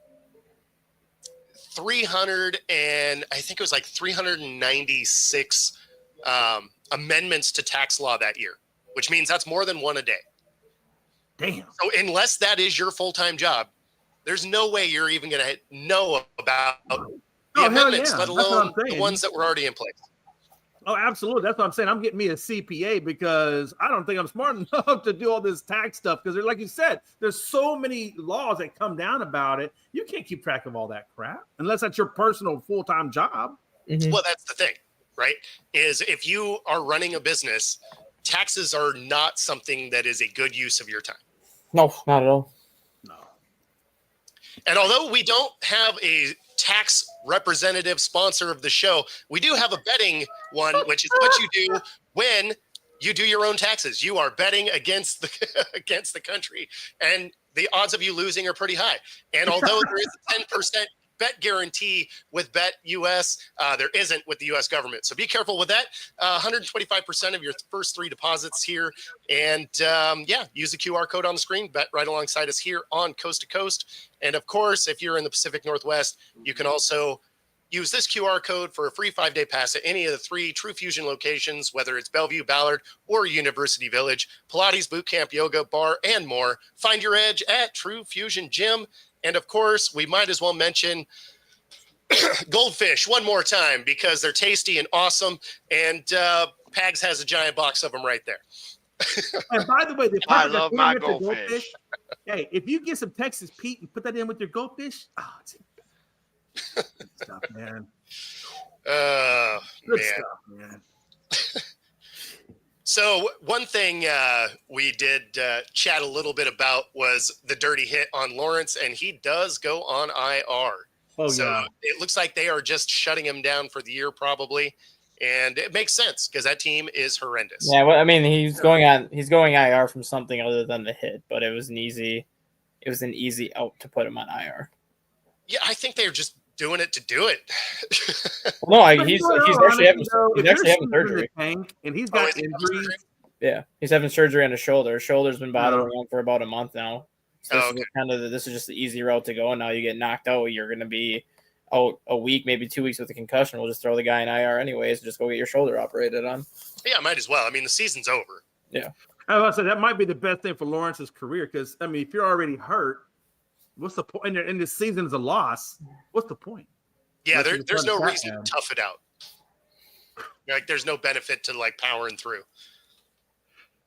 396 amendments to tax law that year, which means that's more than one a day. Damn. So unless that is your full-time job, there's no way you're even going to know about the amendments, let alone the ones that were already in place. Oh, absolutely. That's what I'm saying. I'm getting me a CPA because I don't think I'm smart enough to do all this tax stuff. Because like you said, there's so many laws that come down about it. You can't keep track of all that crap unless that's your personal full-time job. Mm-hmm. Well, that's the thing, right? Is if you are running a business, taxes are not something that is a good use of your time. No, not at all. No. And although we don't have a tax representative sponsor of the show, we do have a betting one, which is what you do when you do your own taxes. You are betting against the country, and the odds of you losing are pretty high. And although there is a 10% bet guarantee with Bet US, there isn't with the US government. So be careful with that. 125% of your first 3 deposits here. And use the QR code on the screen. Bet right alongside us here on Coast to Coast. And of course, if you're in the Pacific Northwest, you can also use this QR code for a free 5-day pass at any of the 3 True Fusion locations, whether it's Bellevue, Ballard, or University Village, Pilates, Boot Camp, Yoga, Bar, and more. Find your edge at True Fusion Gym. And of course, we might as well mention Goldfish one more time because they're tasty and awesome. And Pags has a giant box of them right there. And by the way, the I love my goldfish. Hey, if you get some Texas Pete and put that in with your goldfish, it's good stuff, man. Good stuff, man. So one thing we did chat a little bit about was the dirty hit on Lawrence, and he does go on IR. So it looks like they are just shutting him down for the year probably, and it makes sense because that team is horrendous. Yeah, well, I mean, he's going IR from something other than the hit, but it was an easy out to put him on IR. Yeah, I think they're just doing it to do it. No, he's actually having surgery. And he's got injuries. Yeah, he's having surgery on his shoulder. His shoulder's been bothering him for about a month now. So this is just the easy route to go. And now you get knocked out, you're going to be out a week, maybe 2 weeks with a concussion. We'll just throw the guy in IR anyways. Just go get your shoulder operated on. Yeah, might as well. I mean, the season's over. Yeah. I was say that might be the best thing for Lawrence's career because I mean, if you're already hurt, what's the point? And this season is a loss. What's the point? Yeah, there's no reason to tough it out. Like, there's no benefit to like powering through.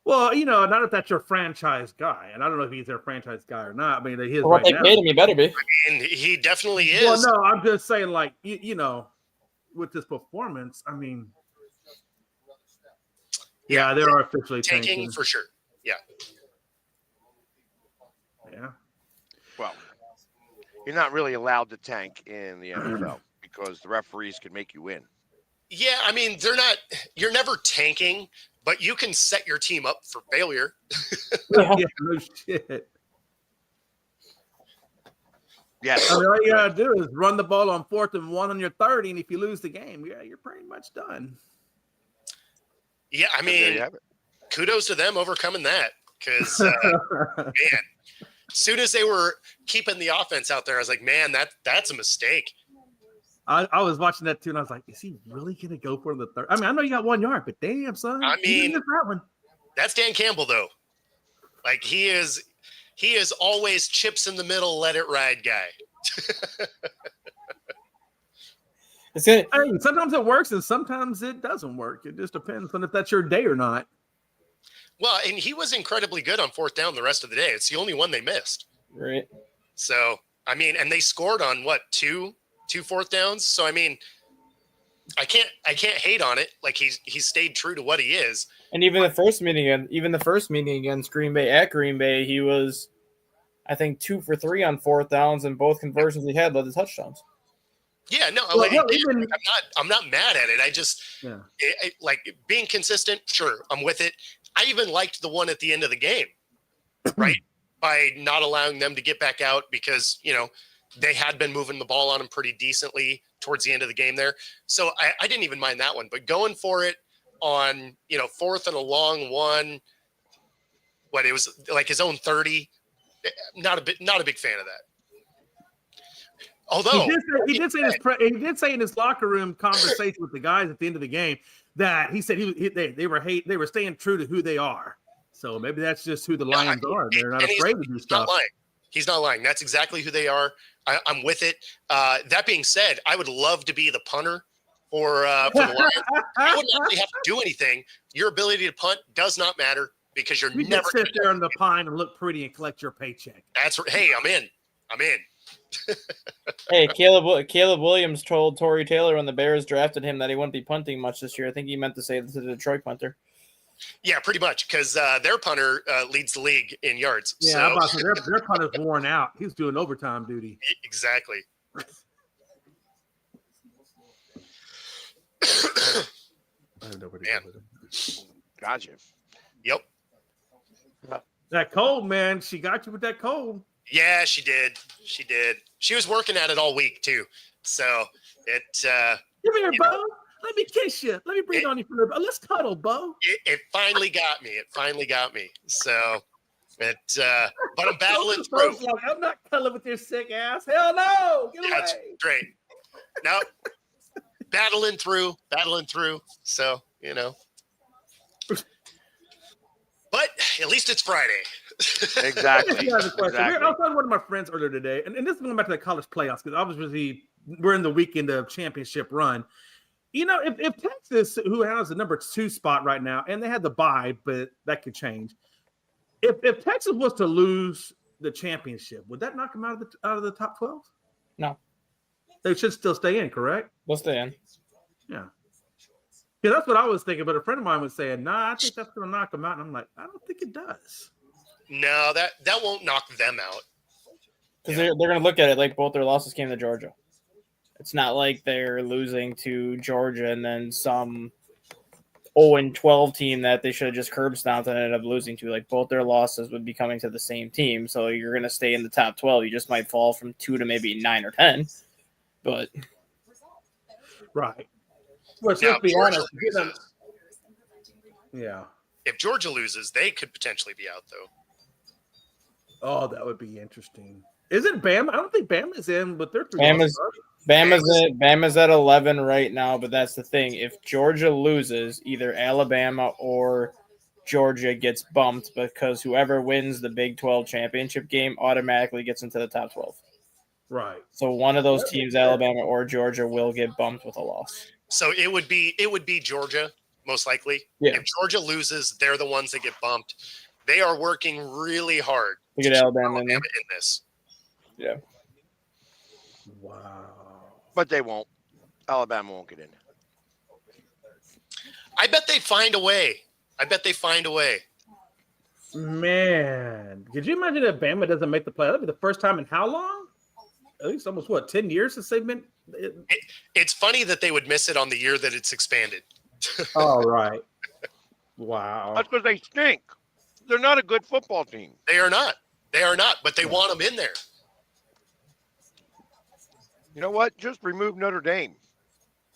Well, not if that's your franchise guy, and I don't know if he's their franchise guy or not. I mean, he is what they paid him, he better be. I mean, he definitely is. Well, no, I'm just saying, like, with this performance, I mean, yeah, they are officially tanking for sure. Yeah. Yeah. Well, you're not really allowed to tank in the NFL because the referees can make you win. Yeah, I mean, you're never tanking, but you can set your team up for failure. Yeah, no shit. Yes. I mean, all you gotta do is run the ball on 4th and 1 on your 30, and if you lose the game, you're pretty much done. Yeah, I mean, kudos to them overcoming that because, man, as soon as they were keeping the offense out there, I was like, man, that's a mistake. I was watching that too, and I was like, is he really going to go for the third? I mean, I know you got 1 yard, but damn, son. I mean, that one. That's Dan Campbell, though. Like, he is always chips in the middle, let it ride guy. Hey, sometimes it works and sometimes it doesn't work. It just depends on if that's your day or not. Well, and he was incredibly good on 4th down the rest of the day. It's the only one they missed. Right. So, I mean, and they scored on what, two 4th downs. So, I mean, I can't hate on it. Like he stayed true to what he is. And even the first meeting against Green Bay at Green Bay, he was, I think, 2 for 3 on 4th downs, and both conversions he had led to touchdowns. Yeah, no, well, I'm not mad at it. I just like being consistent. Sure, I'm with it. I even liked the one at the end of the game, right? By not allowing them to get back out because they had been moving the ball on him pretty decently towards the end of the game there. So I didn't even mind that one, but going for it on 4th and a long one, it was like his own 30. Not a big fan of that. Although he did say in his locker room conversation with the guys at the end of the game that he said they were staying true to who they are. So maybe that's just who the Lions are. They're not afraid to do stuff. He's not lying. That's exactly who they are. I'm with it. That being said, I would love to be the punter for the Lions. You wouldn't actually have to do anything. Your ability to punt does not matter because you never sit there in the pine and look pretty and collect your paycheck. That's hey, I'm in. Hey, Caleb Williams told Torrey Taylor when the Bears drafted him that he wouldn't be punting much this year. I think he meant to say to the Detroit punter. Yeah, pretty much, because their punter leads the league in yards. Yeah, So I'm about to say their punter's worn out. He's doing overtime duty. exactly. I don't know where to Man. go with him. Gotcha. Yep. That cold, man. She got you with that cold. Yeah, she did. She did. She was working at it all week too. So it Come here, Bo. Let me kiss you. Let me breathe on you for a little bit. Let's cuddle, Bo. it finally got me. It finally got me. So it but I'm battling through. Bo's like, I'm not cuddling with your sick ass. Hell no. Get That's away. great. No. battling through. So, you know. But at least it's Friday. Exactly. I have a question. Exactly. I was talking to one of my friends earlier today, and this is going back to the college playoffs because obviously we're in the weekend of championship run. You know, if Texas, who has the number 2 spot right now, and they had the bye, but that could change. If Texas was to lose the championship, would that knock them out of the top 12? No. They should still stay in, correct? They'll stay in. Yeah. Yeah, that's what I was thinking. But a friend of mine was saying, "Nah, I think that's going to knock them out." And I'm like, I don't think it does. No, that won't knock them out. Because they're going to look at it like both their losses came to Georgia. It's not like they're losing to Georgia and then some 0-12 team that they should have just curb stomped and ended up losing to. Like both their losses would be coming to the same team. So you're going to stay in the top 12. You just might fall from 2 to maybe 9 or 10. But Right. Well, Now, let's be Georgia honest. loses. Yeah. If Georgia loses, they could potentially be out though. Oh, that would be interesting. Isn't Bama? I don't think Bama's in, but they're Bama's at 11 right now. But that's the thing. If Georgia loses, either Alabama or Georgia gets bumped because whoever wins the Big 12 championship game automatically gets into the top 12. right. So one of those teams, Alabama or Georgia, will get bumped with a loss. So it would be Georgia most likely. Yeah. If Georgia loses, they're the ones that get bumped. They are working really hard To get Alabama in there. in this. Yeah. Wow. But they won't. Alabama won't get in. I bet they find a way. Man, could you imagine if Bama doesn't make the play? That'd be the first time in how long? At least almost 10 years since they've been. It's funny that they would miss it on the year that it's expanded. All right. Wow. That's because they stink. They're not a good football team. They are not, but they want them in there. You know what? Just remove Notre Dame.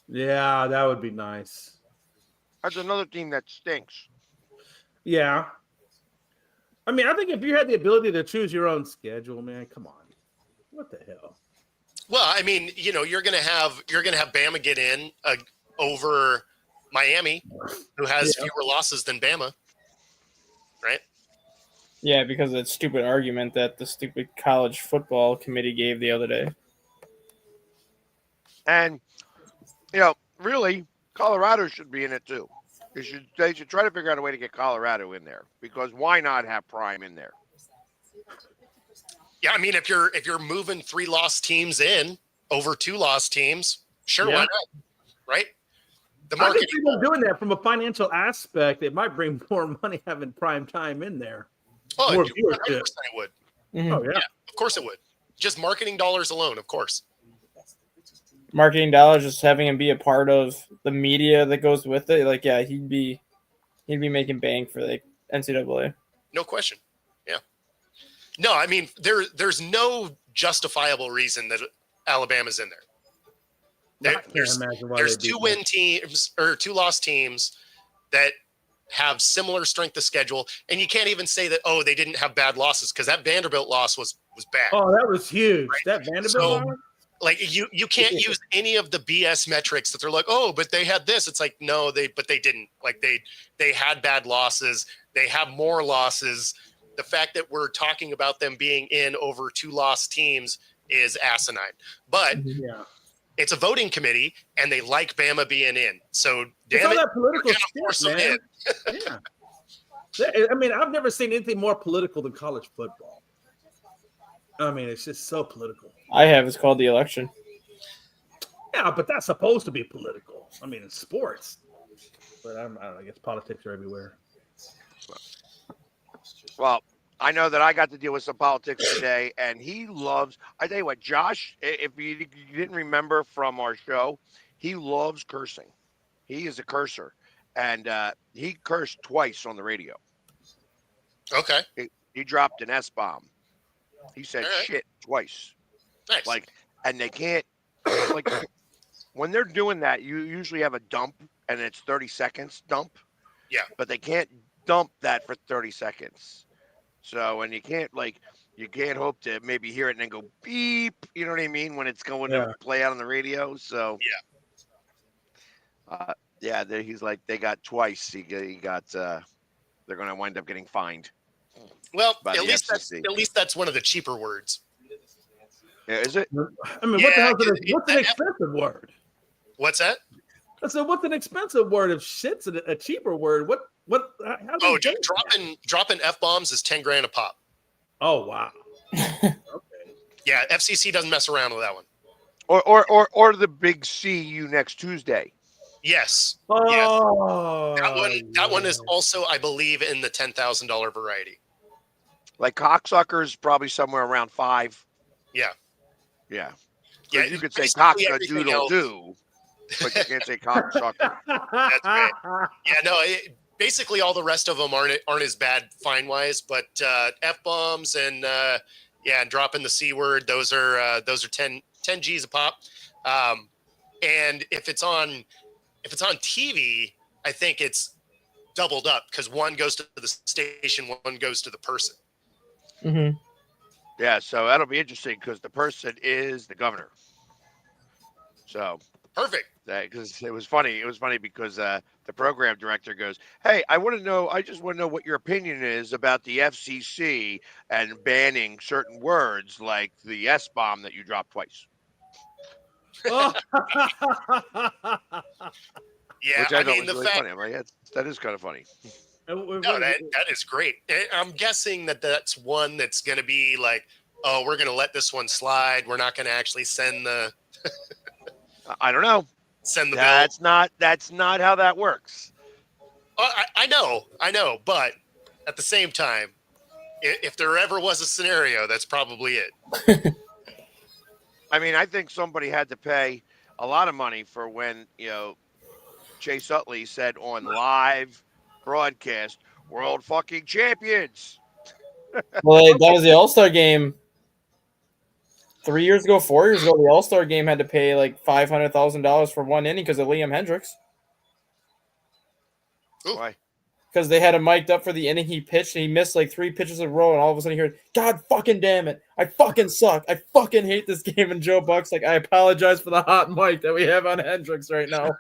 Yeah, that would be nice. That's another team that stinks. Yeah. I mean, I think if you had the ability to choose your own schedule, man, come on. What the hell? Well, I mean, you know, you're gonna have Bama get in over Miami, who has fewer losses than Bama, right? Yeah, because of that stupid argument that the stupid college football committee gave the other day. And, you know, really, Colorado should be in it too. They should try to figure out a way to get Colorado in there because why not have Prime in there? Yeah, I mean, if you're moving 3 lost teams in over 2 lost teams, sure, why not? Right? The I market. can see them doing that from a financial aspect. It might bring more money having prime time in there. Oh, more 100% viewership. it would. Oh yeah. Of course it would. Just marketing dollars alone, of course. Marketing dollars, just having him be a part of the media that goes with it. Like, yeah, he'd be making bank for the NCAA. No question. Yeah. No, I mean there's no justifiable reason that Alabama's in there. I can't imagine why There's they do 2 win teams or 2 lost teams that have similar strength of schedule, and you can't even say that they didn't have bad losses because that Vanderbilt loss was bad. Oh, that was huge. Right. That Vanderbilt So, one? Like you can't use any of the BS metrics that they're like, but they had this. It's like, no, they didn't. Like they had bad losses. They have more losses. The fact that we're talking about them being in over 2 lost teams is asinine. But Yeah. it's a voting committee, and they like Bama being in. So It's damn all it, that political we're gonna force shit, them man. in. Yeah. I mean, I've never seen anything more political than college football. I mean, it's just so political. I have. It's called The Election. Yeah, but that's supposed to be political. I mean, in sports. But I don't know. I guess politics are everywhere. Well, I know that I got to deal with some politics today, and he loves. I tell you what, Josh, if you didn't remember from our show, he loves cursing. He is a cursor, and he cursed twice on the radio. Okay. He dropped an S bomb. He said All right. shit twice. Nice. Like, and they can't like when they're doing that. You usually have a dump, and it's 30 seconds dump. Yeah. But they can't dump that for 30 seconds. So, and you can't hope to maybe hear it and then go beep. You know what I mean? When it's going to play out on the radio. So, he's like, they got twice. He got, they're going to wind up getting fined. Well, by at the least FCC. that's one of the cheaper words. Yeah, is it? I mean, what the hell what's an expensive word? What's that? I said, what's an expensive word if shit's a cheaper word? How do they dropping F-bombs is 10 grand a pop. Oh, wow. Okay. Yeah, FCC doesn't mess around with that one. Or the big see you next Tuesday. Yes. Oh, yes. That one is also, I believe, in the $10,000 variety. Like cocksuckers, probably somewhere around 5. Yeah. Yeah. Yeah. You could say basically cock a everything doodle else- do, but you can't say cocksucker. That's right. Yeah, no, basically all the rest of them aren't as bad fine-wise, but F-bombs and dropping the C word, those are 10 G's a pop. And if it's on TV, I think it's doubled up because one goes to the station, one goes to the person. Mm-hmm. Yeah, so that'll be interesting because the person is the governor. So Perfect. because it was funny. It was funny because the program director goes, "Hey, I just want to know what your opinion is about the FCC and banning certain words like the S bomb that you dropped twice." Oh. Yeah, Which I thought mean was the really fact. funny. I'm like, that is kind of funny. No, that is great. I'm guessing that's one that's going to be like, oh, we're going to let this one slide. We're not going to actually send the I don't know. bill. That's not how that works. I know, but at the same time, if there ever was a scenario, that's probably it. I mean, I think somebody had to pay a lot of money for when Chase Utley said on live broadcast, "World fucking champions." Well, that was the All-Star game 3 years ago, 4 years ago. The All-Star game had to pay like $500,000 for one inning because of Liam Hendricks. Why? Because they had him mic'd up for the inning he pitched, and he missed like 3 pitches in a row, and all of a sudden you hear, "God fucking damn it! I fucking suck! I fucking hate this game." And Joe Buck's like, "I apologize for the hot mic that we have on Hendricks right now."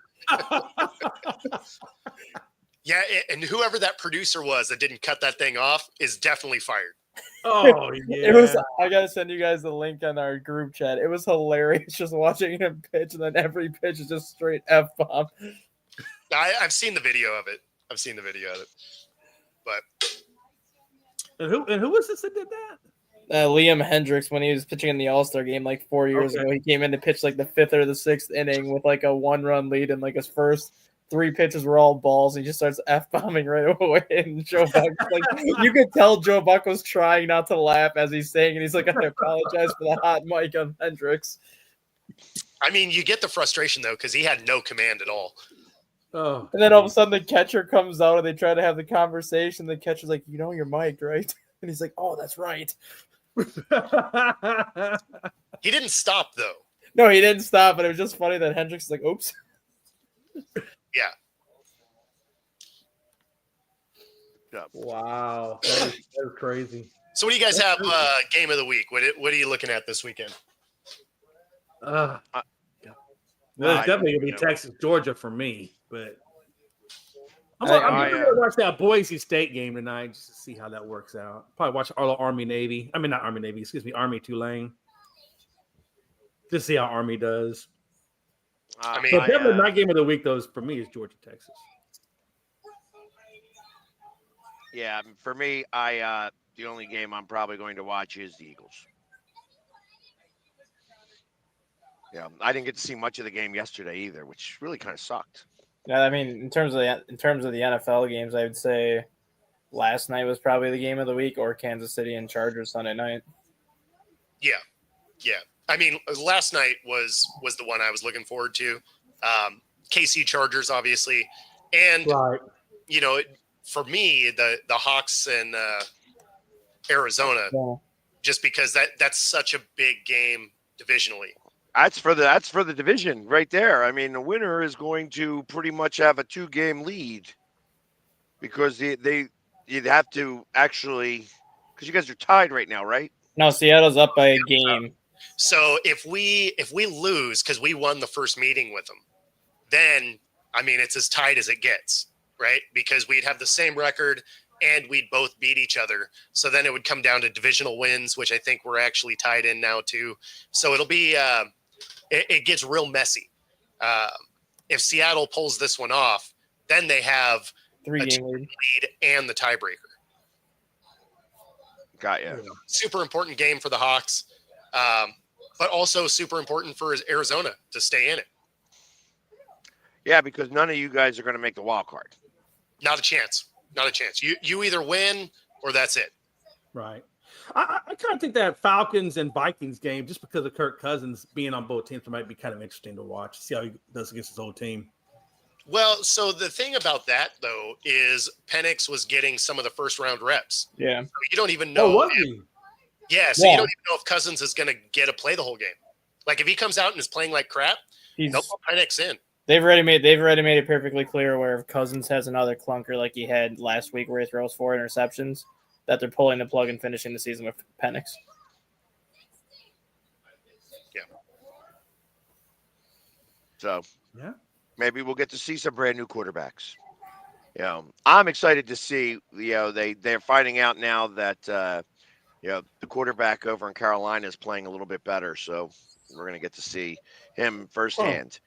Yeah, and whoever that producer was that didn't cut that thing off is definitely fired. Oh, yeah. It was. I gotta send you guys the link on our group chat. It was hilarious just watching him pitch, and then every pitch is just straight F bomb. I've seen the video of it. But And who was this that did that? Liam Hendricks, when he was pitching in the All-Star game like 4 years ago, he came in to pitch like the 5th or the 6th inning with like a 1-run lead, and like his first 3 pitches were all balls. And he just starts F-bombing right away. And Joe Buck, like, you could tell Joe Buck was trying not to laugh as he's saying, and he's like, "I apologize for the hot mic on Hendricks." I mean, you get the frustration though because he had no command at all. Oh, And then all of a sudden the catcher comes out and they try to have the conversation. The catcher's like, "You're mic'd, right?" And he's like, "Oh, that's right." He didn't stop though. No, he didn't stop, but it was just funny that Hendricks is like, "Oops." Yeah. Wow, that is crazy. So what do you guys have game of the week? What are you looking at this weekend? Well, I- it's definitely gonna be you know. Texas, Georgia for me, but I'm I- gonna watch that Boise State game tonight just to see how that works out. Probably watch Army Navy. I mean, not Army Navy. Excuse me, Army Tulane. Just see how Army does. I mean, So definitely my game of the week, though, for me is Georgia, Texas. Yeah, for me, the only game I'm probably going to watch is the Eagles. Yeah, I didn't get to see much of the game yesterday either, which really kind of sucked. Yeah, I mean, in terms of the NFL games, I would say last night was probably the game of the week, or Kansas City and Chargers Sunday night. Yeah. I mean, last night was the one I was looking forward to. KC Chargers, obviously, and Right. for me, the Hawks and Arizona, Yeah. just because that's such a big game divisionally. That's for the division right there. I mean, the winner is going to pretty much have a 2-game lead because you'd have to actually, because you guys are tied right now, right? No, Seattle's up by a game. So if we lose because we won the first meeting with them, then I mean it's as tight as it gets, right? Because we'd have the same record and we'd both beat each other. So then it would come down to divisional wins, which I think we're actually tied in now too. So it'll be it gets real messy. If Seattle pulls this one off, then they have 3-game lead. lead and the tiebreaker. Got you. Super important game for the Hawks, but also super important for Arizona to stay in it. Yeah, because none of you guys are going to make the wild card. Not a chance. Not a chance. You either win or that's it. Right. I kind of think that Falcons and Vikings game, just because of Kirk Cousins being on both teams, might be kind of interesting to watch. See how he does against his old team. Well, so the thing about that though is Penix was getting some of the first round reps. Yeah. So you don't even know. Oh, was he? Yeah. So you don't even know if Cousins is going to get to play the whole game. Like if he comes out and is playing like crap, they'll put Penix in. They've already made it perfectly clear where if Cousins has another clunker like he had last week where he throws 4 interceptions, that they're pulling the plug and finishing the season with Penix. Yeah. So Yeah. maybe we'll get to see some brand new quarterbacks. I'm excited to see. They're finding out now that the quarterback over in Carolina is playing a little bit better. So we're going to get to see him firsthand.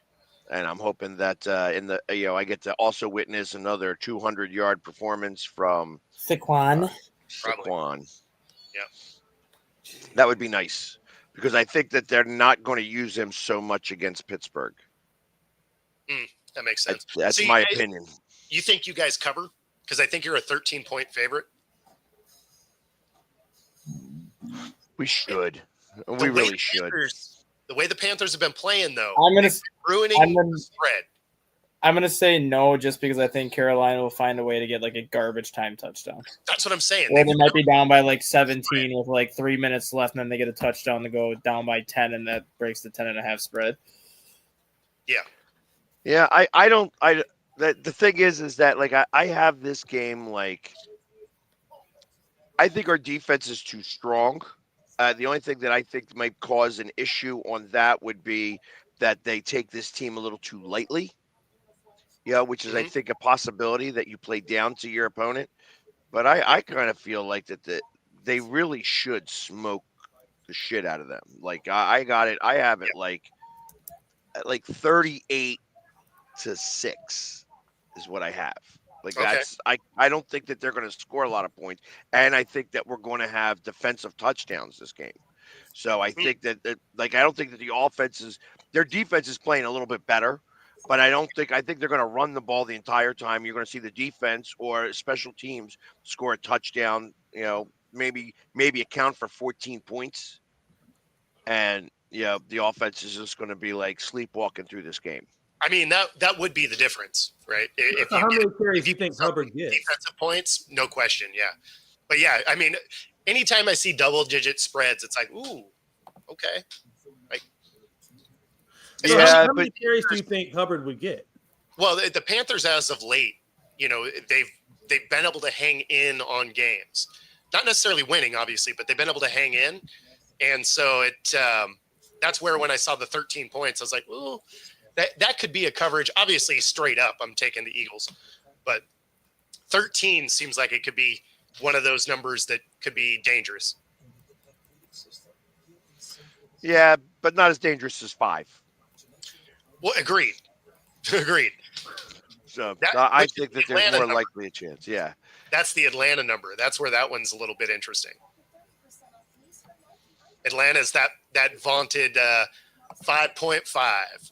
And I'm hoping that I get to also witness another 200-yard performance from Saquon. Saquon. Yeah. That would be nice because I think that they're not going to use him so much against Pittsburgh. That makes sense. That's So my opinion. You think you guys cover? Because I think you're a 13-point favorite. We should. We really should. The way the Panthers have been playing, though, ruining the spread. I'm gonna say no, just because I think Carolina will find a way to get like a garbage time touchdown. That's what I'm saying. Or they might be down by like 17 with like 3 minutes left, and then they get a touchdown to go down by 10, and that breaks the 10.5 spread. Yeah, the thing is that like I have this game like I think our defense is too strong. The only thing that I think might cause an issue on that would be that they take this team a little too lightly. Which is I think a possibility that you play down to your opponent. But I kind of feel like that they really should smoke the shit out of them. Like I got it. I have it like 38-6 is what I have. Like that's I don't think that they're going to score a lot of points, and I think that we're going to have defensive touchdowns this game. So I think that I don't think that their defense is playing a little bit better, but I think they're going to run the ball the entire time. You're going to see the defense or special teams score a touchdown. Maybe account for 14 points, and the offense is just going to be like sleepwalking through this game. I mean, that would be the difference, right? If How many carries do you think Hubbard gets? Defensive points, no question, yeah. But yeah, I mean, anytime I see double-digit spreads, it's like, ooh, okay. Like, How many carries do you think Hubbard would get? Well, the Panthers, as of late, they've been able to hang in on games, not necessarily winning, obviously, but they've been able to hang in, and so that's where when I saw the 13 points, I was like, ooh. That could be a coverage. Obviously, straight up, I'm taking the Eagles. But 13 seems like it could be one of those numbers that could be dangerous. Yeah, but not as dangerous as 5. Well, agreed. Agreed. So I think that there's more likely a chance. Yeah. That's the Atlanta number. That's where that one's a little bit interesting. Atlanta's that vaunted 5.5.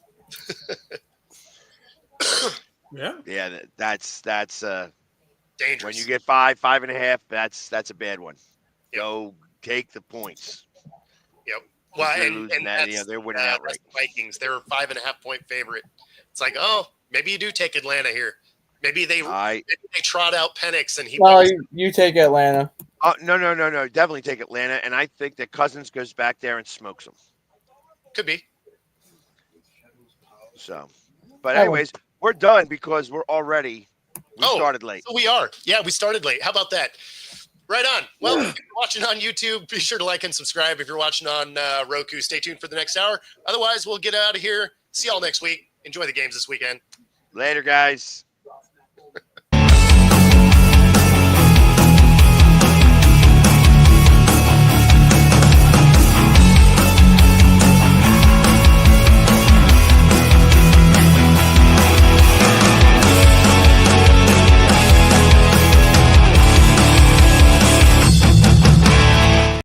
Yeah. That's Dangerous. when you get 5.5, that's a bad one. Yep. Go take the points. Yep. Well, They're and losing that, that's, they're winning that's outright. the Vikings. They're a 5.5-point favorite. It's like, oh, maybe you do take Atlanta here. Maybe they trot out Penix and he. No, you take Atlanta. No. Definitely take Atlanta, and I think that Cousins goes back there and smokes them. Could be. So, but anyways, we're done because we started late. So we are. Yeah, we started late. How about that? Right on. Well, if you're watching on YouTube, be sure to like and subscribe. If you're watching on Roku, stay tuned for the next hour. Otherwise, we'll get out of here. See y'all next week. Enjoy the games this weekend. Later, guys.